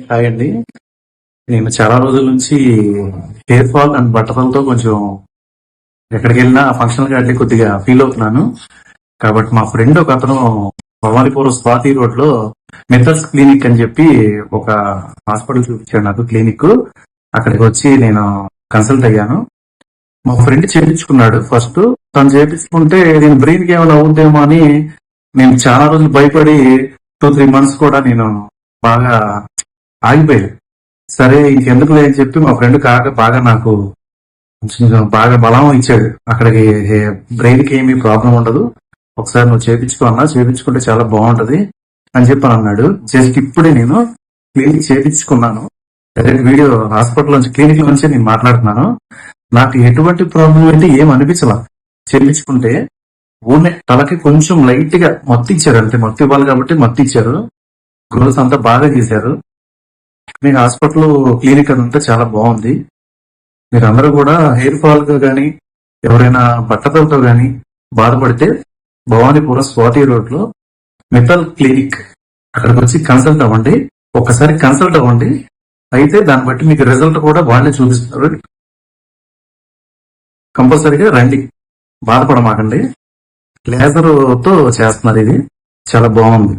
Hi అండి. నేను చాలా రోజుల నుంచి హెయిర్ ఫాల్ అండ్ బట్టతలతో కొంచెం ఎక్కడికి వెళ్ళినా ఫంక్షన్ వాటికి కొద్దిగా ఫీల్ అవుతున్నాను. కాబట్టి మా ఫ్రెండ్ ఒక అతను భవానీపురం స్వాతి రోడ్ లో మెథడ్స్ క్లినిక్ అని చెప్పి ఒక హాస్పిటల్ చూపించాడు నాకు, క్లినిక్. అక్కడికి వచ్చి నేను కన్సల్ట్ అయ్యాను. మా ఫ్రెండ్ చేయించుకున్నాడు ఫస్ట్. తను చేయించుకుంటే నేను బ్రెయిన్ కి ఏమైనా అవుద్దేమో అని నేను చాలా రోజులు భయపడి 2-3 మంత్స్ కూడా నేను బాగా ఆగిపోయాను. సరే ఇంకెందుకు అని చెప్పి మా ఫ్రెండ్ బాగా నాకు కొంచెం బాగా బలం ఇచ్చాడు. అక్కడికి బ్రెయిన్ కి ఏమీ ప్రాబ్లం ఉండదు, ఒకసారి నువ్వు చేపించుకో అన్నా, చేపించుకుంటే చాలా బాగుంటది అని చెప్పి అన్నాడు. జస్ట్ ఇప్పుడే నేను క్లినిక్ చేపించుకున్నాను. డైరెక్ట్ వీడియో హాస్పిటల్ నుంచి, క్లినిక్ నుంచే నేను మాట్లాడుతున్నాను. నాకు ఎటువంటి ప్రాబ్లం అయితే ఏం అనిపించలా. చేపించుకుంటే ఊనే తలకి కొంచెం లైట్ గా మత్తు ఇచ్చారు, అంతే. మత్తు ఇవ్వాలి కాబట్టి మత్తు ఇచ్చారు. గ్రోత్ అంతా బాగా చేశారు. మీ హాస్పిటల్ క్లినిక్ అదంతా చాలా బాగుంది. మీరందరూ కూడా హెయిర్ ఫాల్ తో గానీ, ఎవరైనా బట్టతలతో గానీ బాధపడితే భవానీపురం స్వాతి రోడ్ లో మెథల్ క్లినిక్, అక్కడికి వచ్చి కన్సల్ట్ అవ్వండి. ఒక్కసారి కన్సల్ట్ అవ్వండి, అయితే దాన్ని బట్టి మీకు రిజల్ట్ కూడా వాళ్ళే చూపిస్తారు. కంపల్సరీగా రండి, బాధపడమాకండి. లేజర్ తో చేస్తున్నారు, ఇది చాలా బాగుంది.